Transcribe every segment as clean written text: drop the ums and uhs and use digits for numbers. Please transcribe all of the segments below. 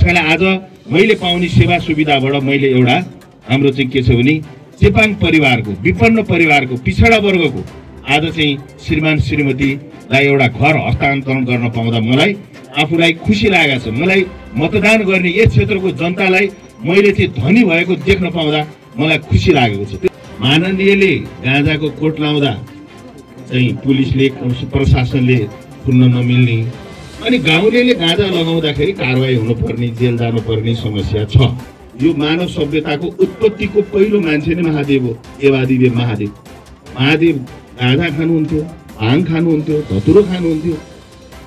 त्यसकारण आज मैले पाउने सेवा सुविधाबाट मैले एउटा हाम्रो चाहिँ के छ भने चेपाङ परिवारको विपन्न परिवारको पिछडा वर्गको आज चाहिँ श्रीमान श्रीमतीलाई एउटा घर हस्तान्तरण गर्न पाउँदा मलाई आफूलाई खुसी लागेको छ। मलाई मतदान गर्ने यस क्षेत्रको जनतालाई मैले चाहिँ धनी भएको देख्न पाउँदा मलाई खुसी लागेको छ। माननीयले गाँजाको कोट लाउँदा चाहिँ पुलिसले प्रशासनले खुल्न नमिल्ने अनि गाउँलेले गाँजा लगाउँदाखेरि कारवाही हुनुपर्ने जेल जानुपर्ने समस्या छ। यो मानव सभ्यताको उत्पत्तिको पहिलो मान्छे नै महादेव हो। देवादिदेव महादेव महादेव गाँजा खानुहुन्थ्यो, भाङ खानुहुन्थ्यो, धतुरो खानुहुन्थ्यो।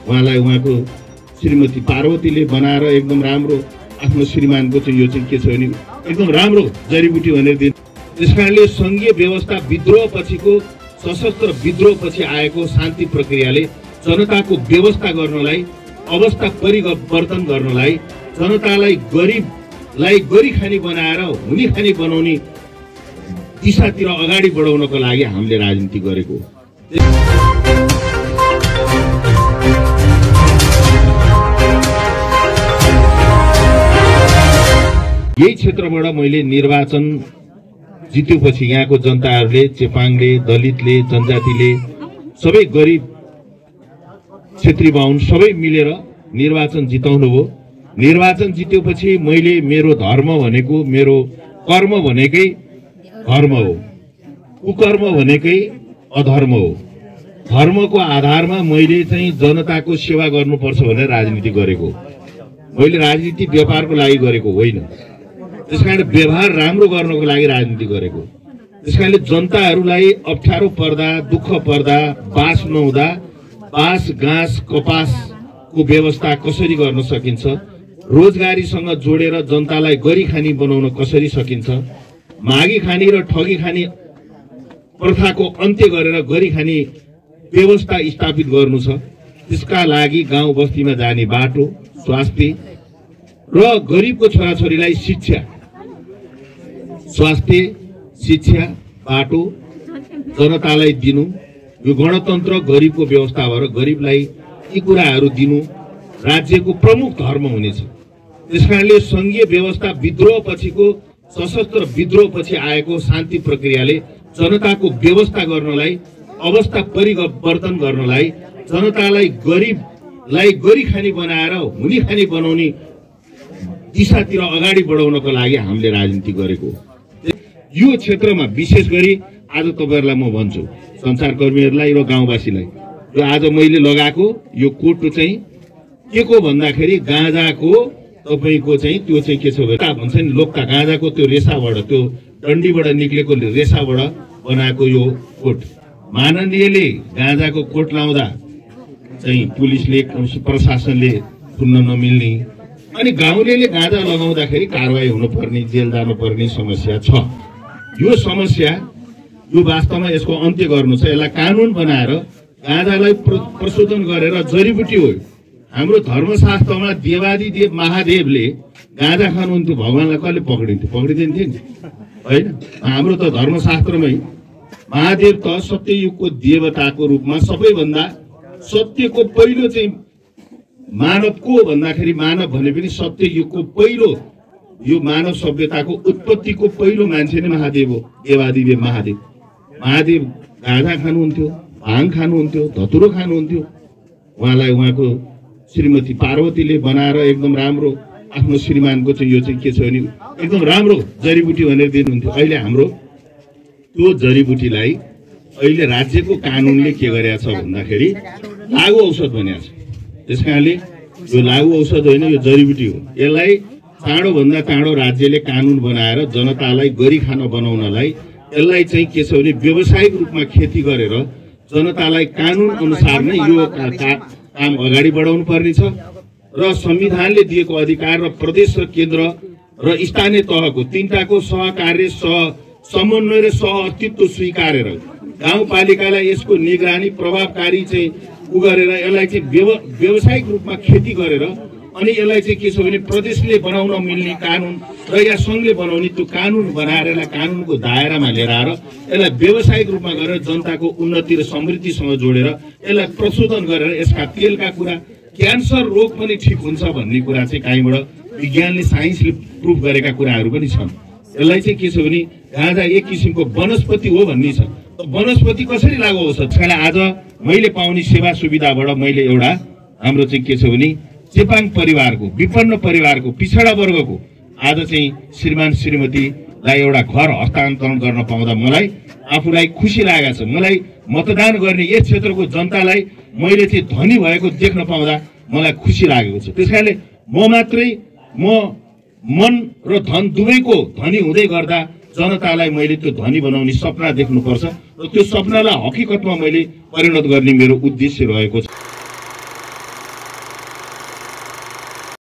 उहाँलाई उहाँको श्रीमती पार्वतीले बनाएर एकदम राम्रो आफ्नो श्रीमानको चाहिँ यो चाहिँ के छ भने एकदम राम्रो जडीबुटी भनेर दिनु। त्यसकारणले सङ्घीय व्यवस्था विद्रोह पछिको सशस्त्र विद्रोह पछि आएको शान्ति प्रक्रियाले जनताको व्यवस्था गर्नलाई अवस्था परिवर्तन गर्नलाई जनतालाई गरिबलाई गरिखानी बनाएर हुने खानी बनाउने दिशातिर अगाडि बढाउनको लागि हामीले राजनीति गरेको। यही क्षेत्रबाट मैले निर्वाचन जितेपछि यहाँको जनताहरूले चेपाङले दलितले जनजातिले सबै गरिब क्षेत्री बाहुन सबै मिलेर निर्वाचन जिताउनु भयो। निर्वाचन जितेपछि मैले मेरो धर्म भनेको मेरो कर्म भनेकै धर्म हो, कुकर्म भनेकै अधर्म हो। धर्मको आधारमा मैले चाहिँ जनताको सेवा गर्नुपर्छ भनेर राजनीति गरेको। मैले राजनीति व्यापारको लागि गरेको होइन। त्यसकारण व्यवहार राम्रो गर्नको लागि राजनीति गरेको। त्यसकारणले जनताहरूलाई अप्ठ्यारो पर्दा दुःख पर्दा बास नहुँदा बाँस घाँस कपासको व्यवस्था कसरी गर्न सकिन्छ, रोजगारीसँग जोडेर जनतालाई गरिखानी बनाउन कसरी सकिन्छ, मागी खानी र ठगी खानी प्रथाको अन्त्य गरेर गरिखानी व्यवस्था स्थापित गर्नु छ। त्यसका लागि गाउँ बस्तीमा जाने बाटो, स्वास्थ्य र गरिबको छोराछोरीलाई शिक्षा, स्वास्थ्य शिक्षा बाटो जनतालाई दिनु, यो गणतन्त्र गरिबको व्यवस्था भएर गरिबलाई यी कुराहरू दिनु राज्यको प्रमुख धर्म हुनेछ। त्यसकारणले सङ्घीय व्यवस्था विद्रोह पछिको सशस्त्र विद्रोह पछि आएको शान्ति प्रक्रियाले जनताको व्यवस्था गर्नलाई अवस्था परिवर्तन गर्नलाई जनतालाई गरिबलाई गरिखानी बनाएर हुने खानी बनाउने दिशातिर अगाडि बढाउनको लागि हामीले राजनीति गरेको। यो क्षेत्रमा विशेष गरी आज तपाईहरुलाई म भन्छु, संचारकर्मीहरूलाई र गाउँवासीलाई, यो आज मैले लगाएको यो कोट चाहिँ के को भन्दाखेरि गाँजाको तपाईको चाहिँ त्यो चाहिँ के छ भने भन्छ नि लोकका गाँजाको त्यो रेसाबाट त्यो डन्डीबाट निक्लेको रेसाबाट बनाएको यो कोट। माननीयले गाँजाको कोट लाउँदा चाहिँ पुलिसले प्रशासनले खुल्न नमिल्ने अनि गाउँलेले गाँजा लगाउँदाखेरि कारवाही हुनुपर्ने जेल जानुपर्ने समस्या छ। यो समस्या यो वास्तवमा यसको अन्त्य गर्नु छ। यसलाई कानुन बनाएर गाँजालाई प्रशोधन गरेर जडीबुटी हो। हाम्रो धर्मशास्त्रमा देवादिदेव महादेवले गाँजा खानुहुन्थ्यो, भगवानलाई कहिले पक्रिन्थ्यो? पक्रिदिन्थ्यो नि होइन? हाम्रो त धर्मशास्त्रमै महादेव त सत्ययुगको देवताको रूपमा सबैभन्दा सत्यको पहिलो चाहिँ मानव को भन्दाखेरि मानव भने पनि सत्ययुगको पहिलो यो मानव सभ्यताको उत्पत्तिको पहिलो मान्छे नै महादेव हो। देवादिदेव महादेव महादेव गाँजा खानुहुन्थ्यो, भाङ खानुहुन्थ्यो, धतुरो खानुहुन्थ्यो। उहाँलाई उहाँको श्रीमती पार्वतीले बनाएर एकदम राम्रो आफ्नो श्रीमानको चाहिँ यो चाहिँ के छ भने एकदम राम्रो जडीबुटी भनेर दिनुहुन्थ्यो। अहिले हाम्रो त्यो जडीबुटीलाई अहिले राज्यको कानुनले के गरेको छ भन्दाखेरि लागु औषध भनेको छ। त्यसकारणले यो लागु औषध होइन, यो जडीबुटी हो। यसलाई चाँडो भन्दा चाँडो राज्यले कानुन बनाएर जनतालाई गरी खान बनाउनलाई यसलाई चाहिँ के छ भने व्यावसायिक रूपमा खेती गरेर जनतालाई कानुन अनुसार नै यो काम अगाडि बढाउनु पर्ने छ र संविधानले दिएको अधिकार र प्रदेश र केन्द्र र स्थानीय तहको तीनटाको सहकार्य समन्वय र सहअस्तित्व स्वीकारेर गाउँपालिकालाई यसको निगरानी प्रभावकारी चाहिँ गरेर यसलाई चाहिँ व्यावसायिक रूपमा खेती गरेर अनि यसलाई चाहिँ के छ भने प्रदेशले बनाउन मिल्ने कानुन र या संघले बनाउने त्यो कानुन बनाएर यसलाई कानुनको दायरामा लिएर आएर यसलाई व्यावसायिक रूपमा गरेर जनताको उन्नति र समृद्धिसँग जोडेर यसलाई प्रशोधन गरेर यसका तेलका कुरा क्यान्सर रोग पनि ठिक हुन्छ भन्ने कुरा चाहिँ कहीँबाट विज्ञानले साइन्सले प्रुफ गरेका कुराहरू पनि छन्। यसलाई चाहिँ के छ भने गाँजा एक किसिमको वनस्पति हो भन्ने छ। वनस्पति कसरी लागू हुन्छ? त्यसकारण आज मैले पाउने सेवा सुविधाबाट मैले एउटा हाम्रो चाहिँ के छ भने चेपाङ परिवारको, विपन्न परिवारको, पिछडा वर्गको आज चाहिँ श्रीमान श्रीमतीलाई एउटा घर हस्तान्तरण गर्न पाउँदा मलाई आफूलाई खुसी लागेको छ। मलाई मतदान गर्ने यस क्षेत्रको जनतालाई मैले चाहिँ धनी भएको देख्न पाउँदा मलाई खुसी लागेको छ। त्यसकारणले म मात्रै मन र धन दुवैको धनी हुँदै गर्दा जनतालाई मैले त्यो धनी बनाउने सपना देख्नुपर्छ र त्यो सपनालाई हकीकतमा मैले परिणत गर्ने मेरो उद्देश्य रहेको छ।